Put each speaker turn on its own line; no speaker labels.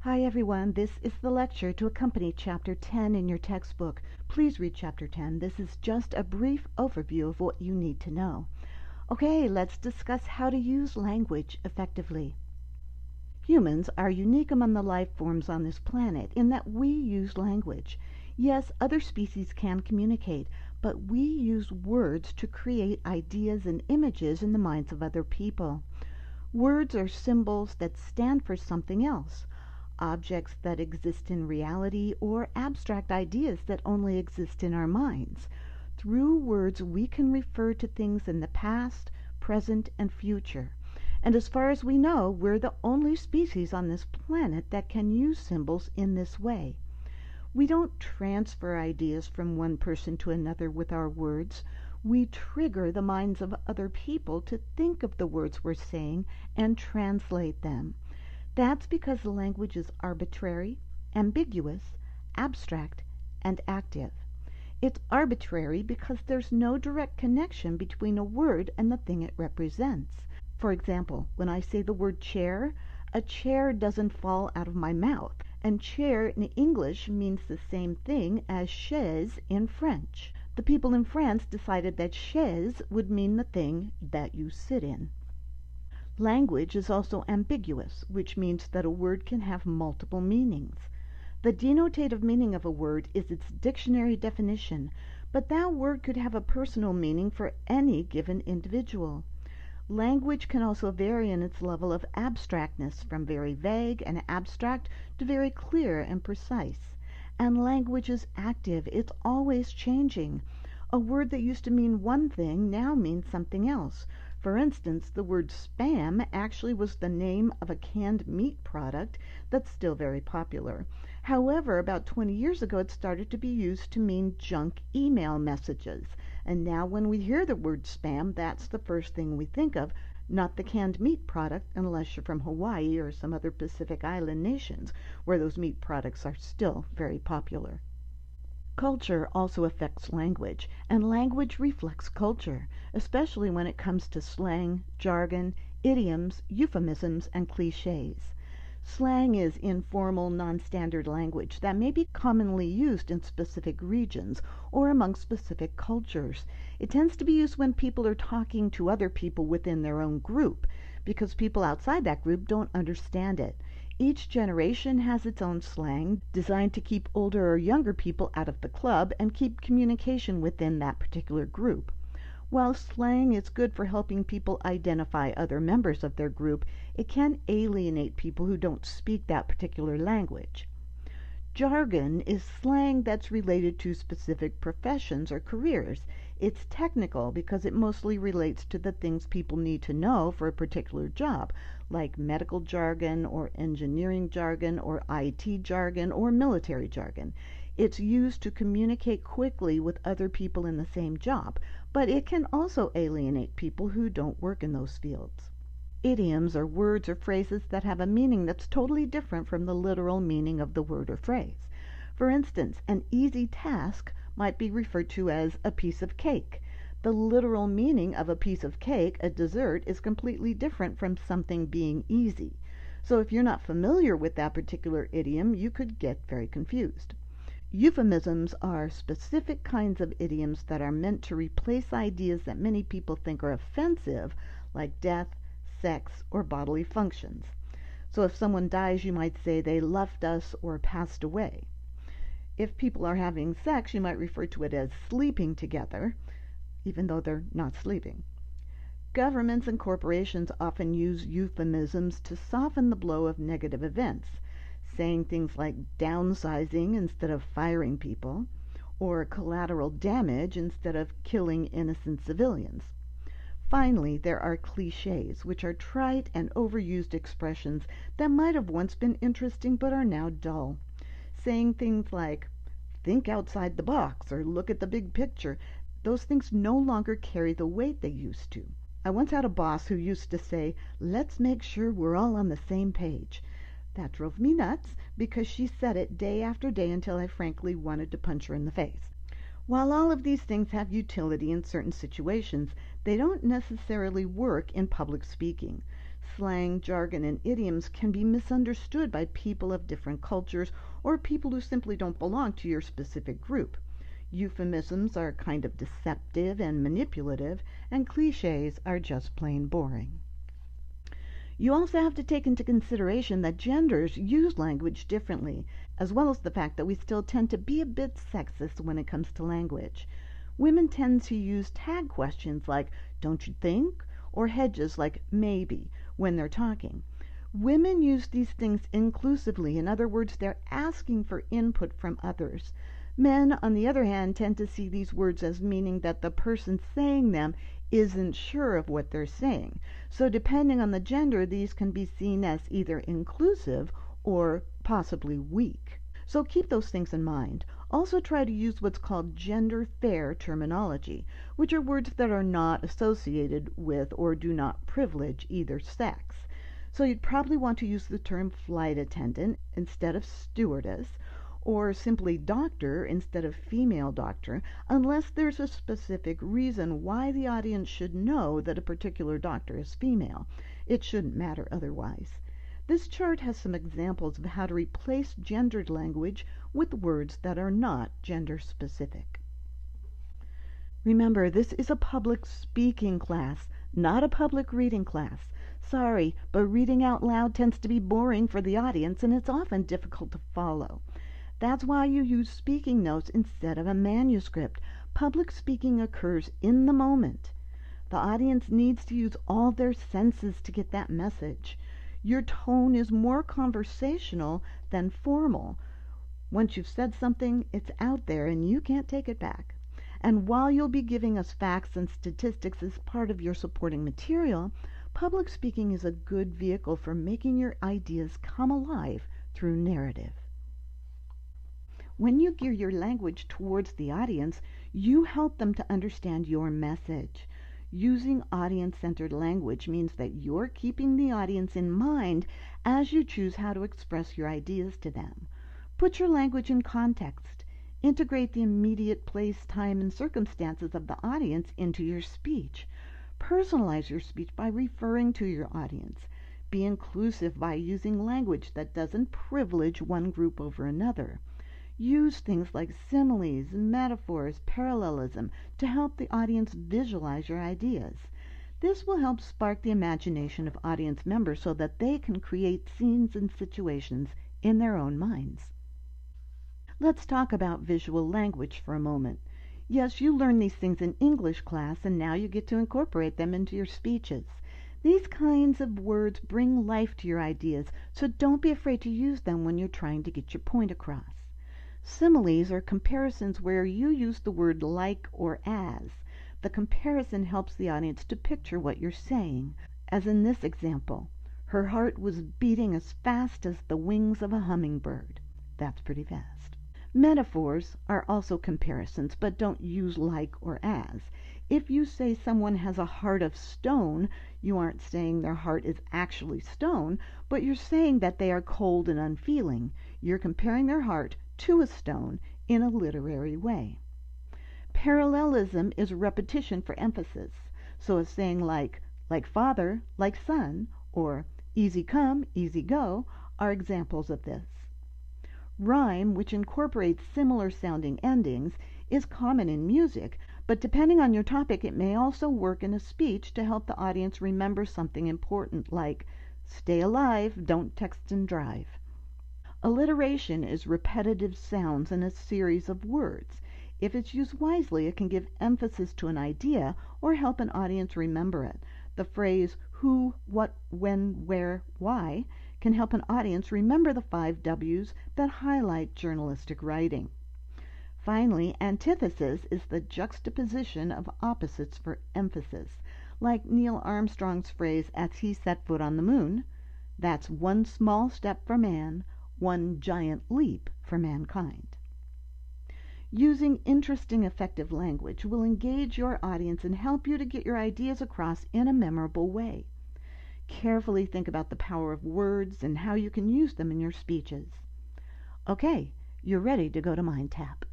Hi everyone, this is the lecture to accompany Chapter 10 in your textbook. Please read Chapter 10. This is just a brief overview of what you need to know. Okay, let's discuss how to use language effectively. Humans are unique among the life forms on this planet in that we use language. Yes, other species can communicate, but we use words to create ideas and images in the minds of other people. Words are symbols that stand for something else. Objects that exist in reality, or abstract ideas that only exist in our minds. Through words we can refer to things in the past, present, and future. And as far as we know, we're the only species on this planet that can use symbols in this way. We don't transfer ideas from one person to another with our words. We trigger the minds of other people to think of the words we're saying and translate them. That's because language is arbitrary, ambiguous, abstract, and active. It's arbitrary because there's no direct connection between a word and the thing it represents. For example, when I say the word chair, a chair doesn't fall out of my mouth, and chair in English means the same thing as chaise in French. The people in France decided that chaise would mean the thing that you sit in. Language is also ambiguous, which means that a word can have multiple meanings. The denotative meaning of a word is its dictionary definition, but that word could have a personal meaning for any given individual. Language can also vary in its level of abstractness, from very vague and abstract to very clear and precise. And language is active, it's always changing. A word that used to mean one thing now means something else. For instance, the word spam actually was the name of a canned meat product that's still very popular. However, about 20 years ago it started to be used to mean junk email messages. And now when we hear the word spam, that's the first thing we think of, not the canned meat product, unless you're from Hawaii or some other Pacific Island nations, where those meat products are still very popular. Culture also affects language, and language reflects culture, especially when it comes to slang, jargon, idioms, euphemisms, and cliches. Slang is informal, non-standard language that may be commonly used in specific regions or among specific cultures. It tends to be used when people are talking to other people within their own group, because people outside that group don't understand it. Each generation has its own slang, designed to keep older or younger people out of the club and keep communication within that particular group. While slang is good for helping people identify other members of their group, it can alienate people who don't speak that particular language. Jargon is slang that's related to specific professions or careers. It's technical because it mostly relates to the things people need to know for a particular job, like medical jargon or engineering jargon or IT jargon or military jargon. It's used to communicate quickly with other people in the same job, but it can also alienate people who don't work in those fields. Idioms are words or phrases that have a meaning that's totally different from the literal meaning of the word or phrase. For instance, an easy task might be referred to as a piece of cake. The literal meaning of a piece of cake, a dessert, is completely different from something being easy. So if you're not familiar with that particular idiom, you could get very confused. Euphemisms are specific kinds of idioms that are meant to replace ideas that many people think are offensive, like death, sex, or bodily functions. So if someone dies, you might say they left us or passed away. If people are having sex, you might refer to it as sleeping together, even though they're not sleeping. Governments and corporations often use euphemisms to soften the blow of negative events, saying things like downsizing instead of firing people, or collateral damage instead of killing innocent civilians. Finally, there are cliches, which are trite and overused expressions that might have once been interesting but are now dull. Saying things like, think outside the box, or look at the big picture, those things no longer carry the weight they used to. I once had a boss who used to say, let's make sure we're all on the same page. That drove me nuts, because she said it day after day until I frankly wanted to punch her in the face. While all of these things have utility in certain situations, they don't necessarily work in public speaking. Slang, jargon, and idioms can be misunderstood by people of different cultures or people who simply don't belong to your specific group. Euphemisms are kind of deceptive and manipulative, and cliches are just plain boring. You also have to take into consideration that genders use language differently, as well as the fact that we still tend to be a bit sexist when it comes to language. Women tend to use tag questions like, don't you think? Or hedges like, maybe, when they're talking. Women use these things inclusively. In other words, they're asking for input from others. Men, on the other hand, tend to see these words as meaning that the person saying them isn't sure of what they're saying. So depending on the gender, these can be seen as either inclusive or possibly weak. So keep those things in mind. Also try to use what's called gender-fair terminology, which are words that are not associated with or do not privilege either sex. So you'd probably want to use the term flight attendant instead of stewardess, or simply doctor instead of female doctor, unless there's a specific reason why the audience should know that a particular doctor is female. It shouldn't matter otherwise. This chart has some examples of how to replace gendered language with words that are not gender specific. Remember, this is a public speaking class, not a public reading class. Sorry, but reading out loud tends to be boring for the audience and it's often difficult to follow. That's why you use speaking notes instead of a manuscript. Public speaking occurs in the moment. The audience needs to use all their senses to get that message. Your tone is more conversational than formal. Once you've said something, it's out there and you can't take it back. And while you'll be giving us facts and statistics as part of your supporting material, public speaking is a good vehicle for making your ideas come alive through narrative. When you gear your language towards the audience, you help them to understand your message. Using audience-centered language means that you're keeping the audience in mind as you choose how to express your ideas to them. Put your language in context. Integrate the immediate place, time, and circumstances of the audience into your speech. Personalize your speech by referring to your audience. Be inclusive by using language that doesn't privilege one group over another. Use things like similes, metaphors, parallelism to help the audience visualize your ideas. This will help spark the imagination of audience members so that they can create scenes and situations in their own minds. Let's talk about visual language for a moment. Yes, you learn these things in English class and now you get to incorporate them into your speeches. These kinds of words bring life to your ideas, so don't be afraid to use them when you're trying to get your point across. Similes are comparisons where you use the word like or as. The comparison helps the audience to picture what you're saying, as in this example. Her heart was beating as fast as the wings of a hummingbird. That's pretty fast. Metaphors are also comparisons, but don't use like or as. If you say someone has a heart of stone, you aren't saying their heart is actually stone, but you're saying that they are cold and unfeeling. You're comparing their heart to a stone in a literary way. Parallelism is repetition for emphasis. So a saying like father, like son, or easy come, easy go are examples of this. Rhyme, which incorporates similar sounding endings, is common in music, but depending on your topic, it may also work in a speech to help the audience remember something important like stay alive, don't text and drive. Alliteration is repetitive sounds in a series of words. If it's used wisely, it can give emphasis to an idea or help an audience remember it. The phrase who, what, when, where, why can help an audience remember the 5 W's that highlight journalistic writing. Finally, antithesis is the juxtaposition of opposites for emphasis. Like Neil Armstrong's phrase, as he set foot on the moon, that's one small step for man, one giant leap for mankind. Using interesting, effective language will engage your audience and help you to get your ideas across in a memorable way. Carefully think about the power of words and how you can use them in your speeches. Okay, you're ready to go to MindTap.